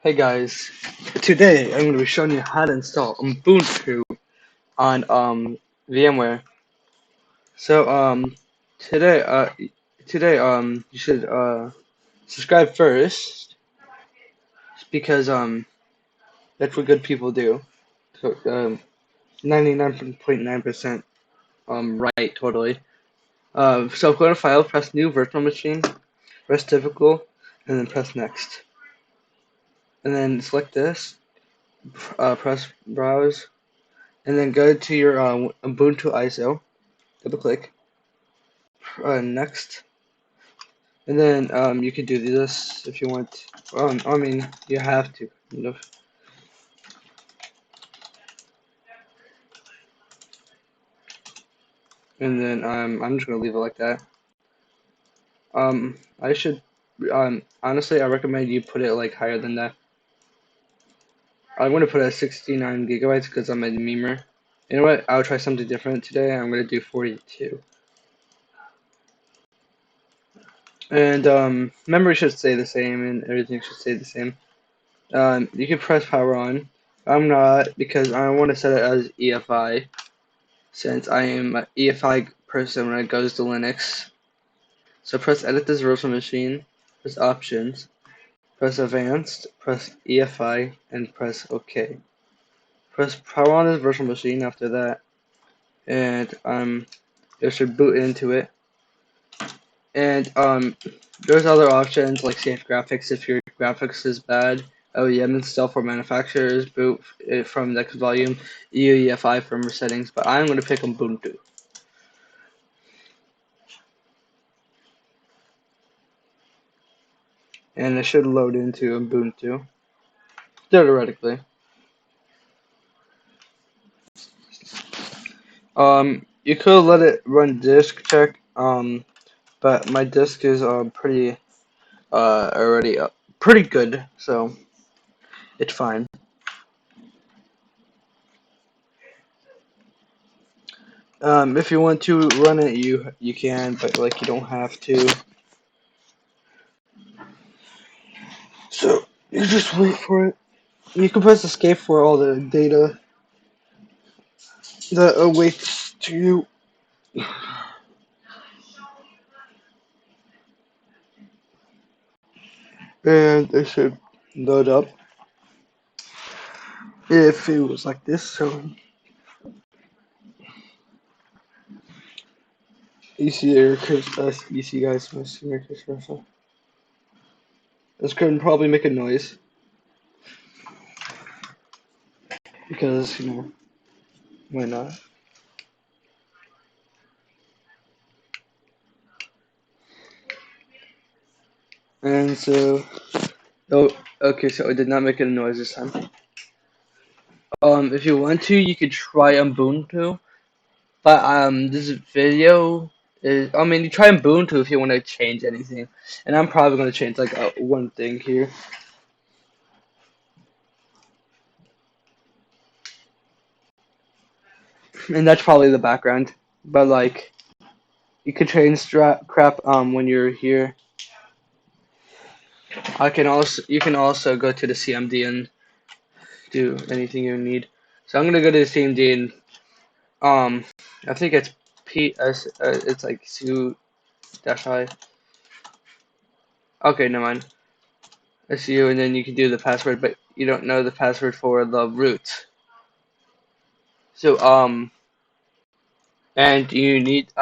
Hey guys, today I'm going to be showing you how to install Ubuntu on VMware. So today you should subscribe first because that's what good people do. So 99.9% right totally. So go to File, press New Virtual Machine, press Typical, and then press Next, and then select this. Press Browse. And then go to your Ubuntu ISO, double click, next, and then you can do this if you want. I mean, you have to, kind of. And then I'm just gonna leave it like that. I should, honestly, I recommend you put it like higher than that. I want to put it at 69 gigabytes because I'm a memer. You know what? I'll try something different today. I'm gonna do 42. And memory should stay the same, and everything should stay the same. You can press power on. I'm not because I want to set it as EFI since I am an EFI person when it goes to Linux. So press edit this virtual machine, press options, press advanced, press EFI, and press OK. Press power on this virtual machine after that, and it should boot into it. And there's other options like safe graphics if your graphics is bad. OEM install for manufacturers, boot it from next volume, EUEFI firmware settings, but I'm going to pick Ubuntu. And it should load into Ubuntu, theoretically. You could let it run disk check, but my disk is pretty already pretty good, so it's fine. If you want to run it, you can, but like you don't have to. So you just wait for it. You can press escape for all the data that awaits to you. And it should load up if it was like this. So you see there, you see guys, my senior commercial. This could probably make a noise because why not? And so, oh, okay, so it did not make a noise this time. If you want to, you could try Ubuntu, but this video is, I mean, you try Ubuntu if you want to change anything, and I'm probably going to change like one thing here. And that's probably the background, but like you could change crap when you're here. You can also go to the CMD and do anything you need. So I'm gonna go to the CMD and I think it's PS it's like su-i. Okay, never mind. SU, and then you can do the password, but you don't know the password for the root. So and you need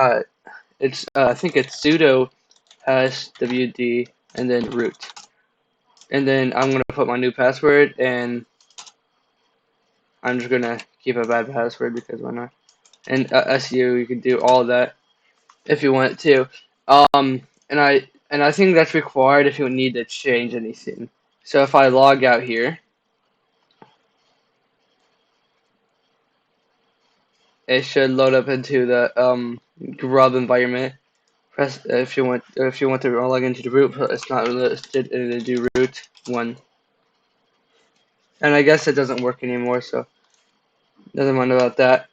it's I think it's sudo wd and then root. And then I'm gonna put my new password, and I'm just gonna keep a bad password because why not? And SU, you can do all that if you want to. And I think that's required if you need to change anything. So if I log out here, it should load up into the grub environment. Press if you want to log into the root, but it's not listed, and then do root 1. And I guess it doesn't work anymore, so doesn't mind about that.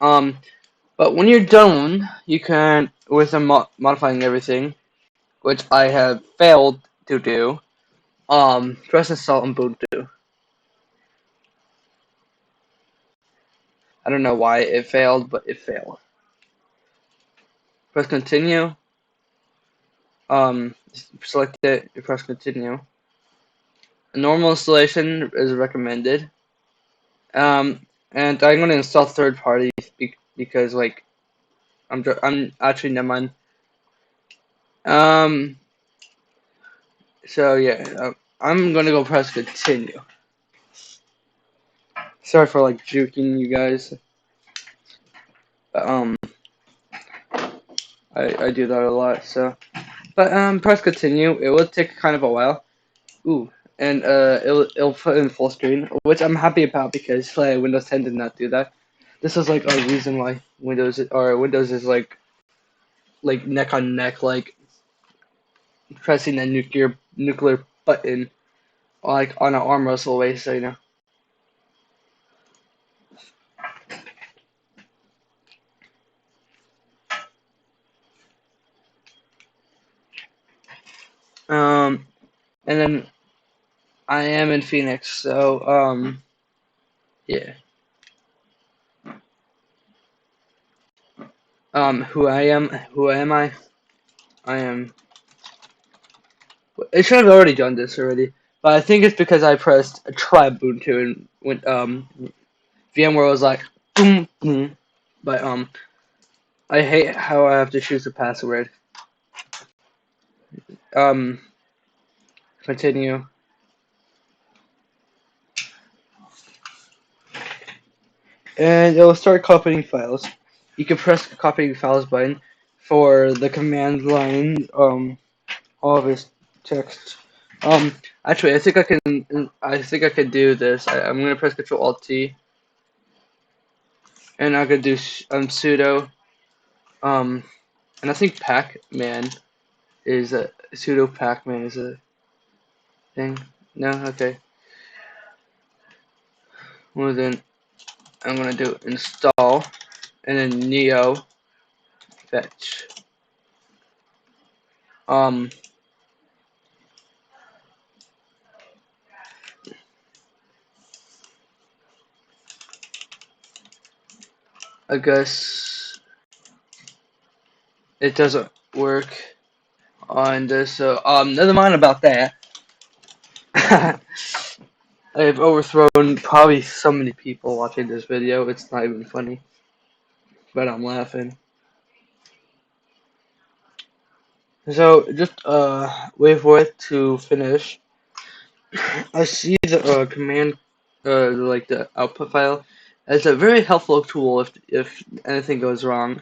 But when you're done, you can, with modifying everything, which I have failed to do, press install Ubuntu. I don't know why it failed, but it failed. Press continue. Select it, you press continue. A normal installation is recommended. And I'm going to install third party because like I'm actually never mind. So yeah, I'm gonna go press continue. Sorry for like juking you guys. But, I do that a lot. So, but press continue. It will take kind of a while. Ooh, and it'll put in full screen, which I'm happy about because Windows 10 did not do that. This is like a reason why Windows is like neck on neck, like pressing the nuclear button like on an arm wrestle way. So you know. And then I am in Phoenix, so yeah. Who am I? I am. I should have already done this already, but I think it's because I pressed try ubuntu and when VMware was like boom boom. But I hate how I have to choose the password. Um, Continue. And it will start copying files. You can press the copying files button for the command line. All of his text. Actually, I think I can. I think I can do this. I'm gonna press Control Alt T, and I'm gonna do sudo. And I think Pacman is a sudo Pacman is a thing. No, okay. Well then, I'm gonna do install, and then neo fetch. Um, I guess it doesn't work on this. So never mind about that. I have overthrown probably so many people watching this video. It's not even funny, but I'm laughing. So just wait for it to finish. I see the command, like the output file, as a very helpful tool if anything goes wrong.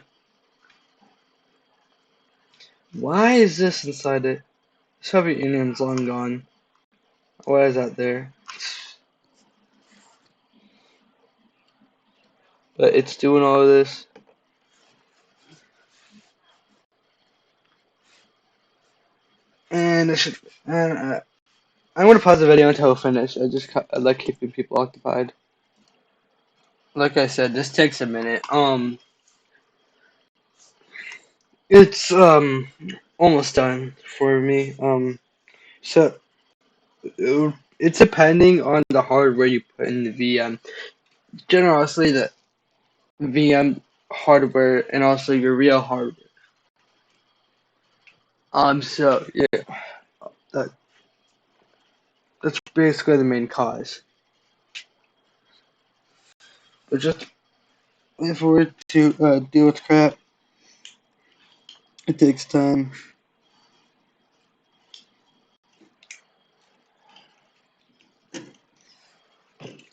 Why is this inside it? Soviet Union's long gone. Why is that there? But it's doing all of this. And I should. I'm gonna pause the video until I finish. I like keeping people occupied. Like I said, this takes a minute. It's almost done for me. So it's depending on the hardware you put in the VM. Generously, the VM hardware and also your real hardware. So yeah, that that's basically the main cause. But just for it to deal with crap, it takes time.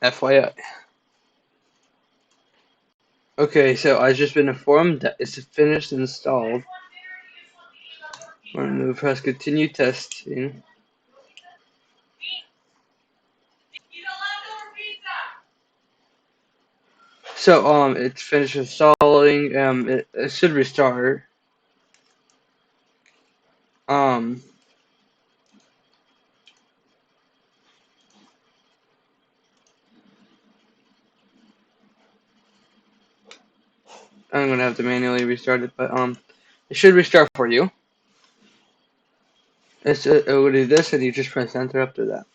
FYI. Okay, so I've just been informed that it's finished and installed. I'm going to press continue testing. So it's finished installing. It should restart. Um, I'm gonna have to manually restart it, but it should restart for you. It will do this, and you just press enter after that.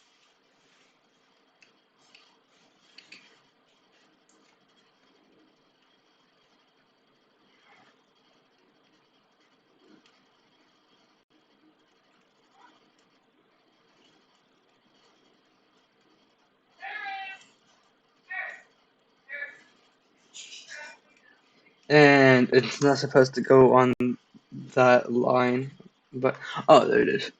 and it's not supposed to go on that line, but oh, there it is.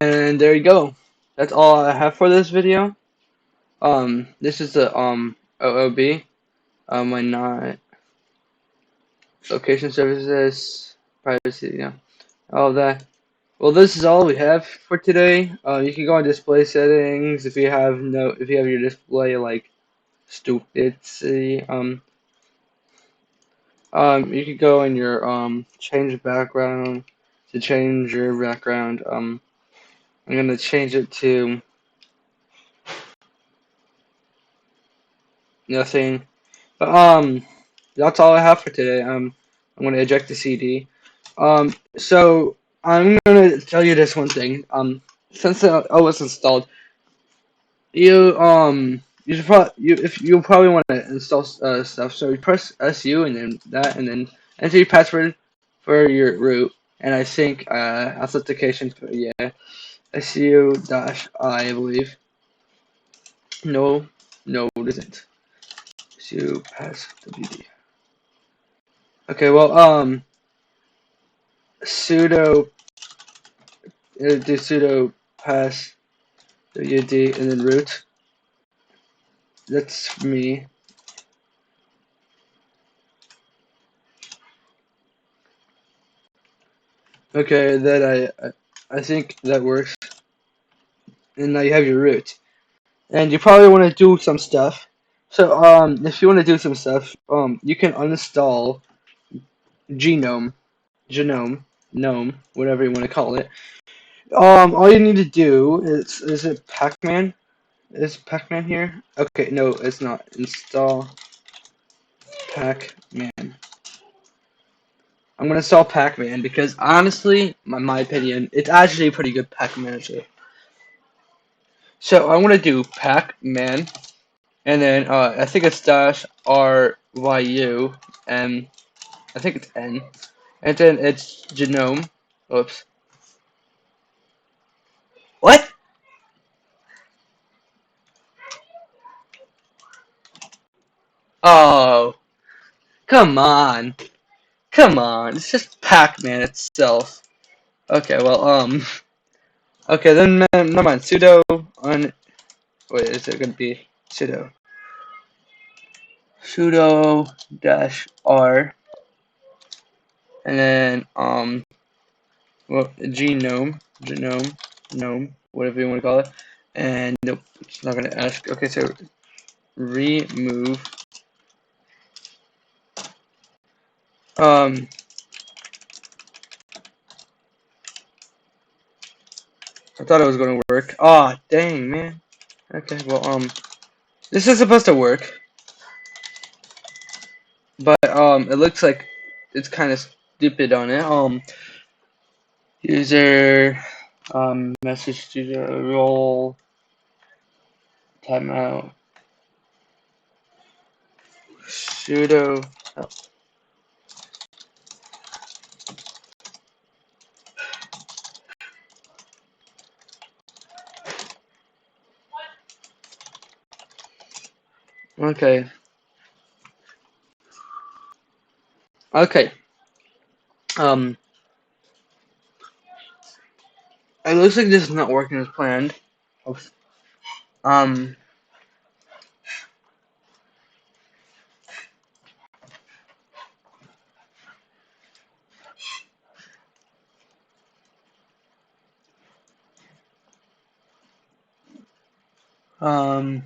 And there you go. That's all I have for this video. This is the OOB. Why not location services, privacy, yeah, all that. Well, this is all we have for today. You can go on display settings if you have your display like stupid. See, you could go in your change background to change your background. I'm gonna change it to nothing. But that's all I have for today. I'm gonna eject the CD. So I'm gonna tell you this one thing. Since the OS installed, you should probably you'll probably want to install stuff. So you press SU and then that, and then enter your password for your root. And I think authentication for yeah SU dash I believe. No, no, it isn't. SU pass WD. Okay, well sudo do sudo pass WD and then root. That's me. Okay, I think that works. And now you have your root. And you probably want to do some stuff. So if you want to do some stuff, you can uninstall genome, genome, gnome, whatever you want to call it. All you need to do is it Pacman? Is Pacman here? Okay, no, it's not. Install Pacman. I'm gonna install Pacman because honestly, my opinion, it's actually a pretty good pack manager. So I'm gonna do Pacman, and then I think it's dash RYU, and I think it's N, and then it's genome. Oops. What? Oh, come on, come on. It's just Pac-Man itself. Okay, well, okay, then never mind. Sudo on. Wait, is it gonna be sudo dash R, and then well, genome, gnome, whatever you want to call it, and nope, it's not gonna ask. Okay, so remove. Um, I thought it was gonna work. Aw, oh, dang, man. Okay, well, this is supposed to work, but it looks like it's kind of stupid on it. User, message to the role, timeout, sudo. Oh, okay, okay. Um, it looks like this is not working as planned. Um, um,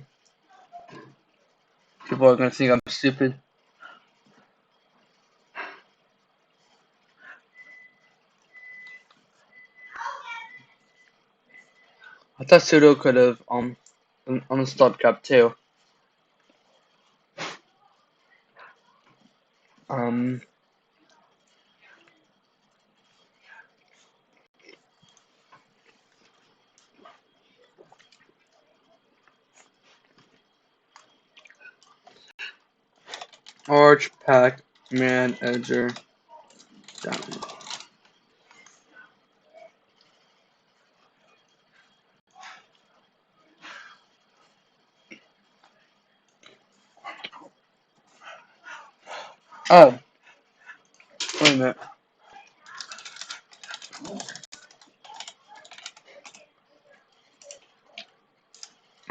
people are gonna think I'm stupid. I thought sudo could have uninstalled grep too. Um, Arch Pack Manager down. Oh, wait a minute.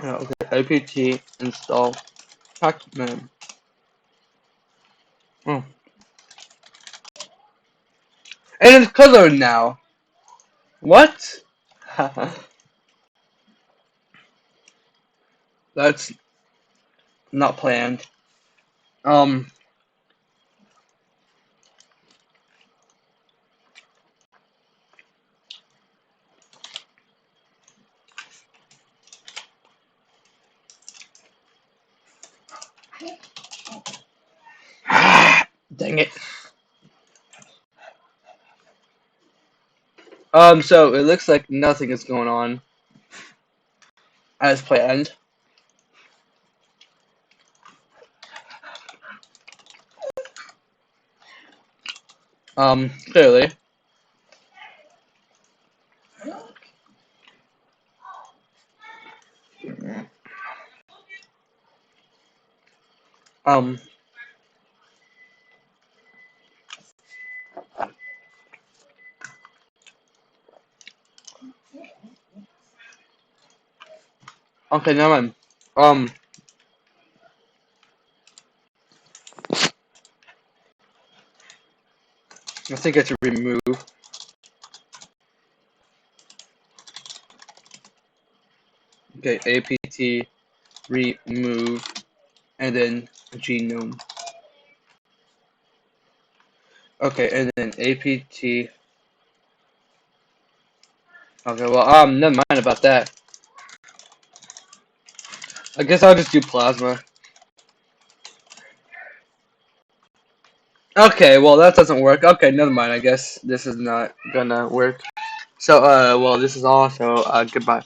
Oh, okay, apt install pacman. Oh. And it's colored now. What? That's not planned. Um. Dang it. So it looks like nothing is going on as planned. Clearly. Um. Okay, never mind. I think I have to remove. Okay, apt remove, and then genome. Okay, and then apt. Okay, well, never mind about that. I guess I'll just do plasma. Okay, well, that doesn't work. Okay, never mind. I guess this is not gonna work. So, well, this is all, so, goodbye.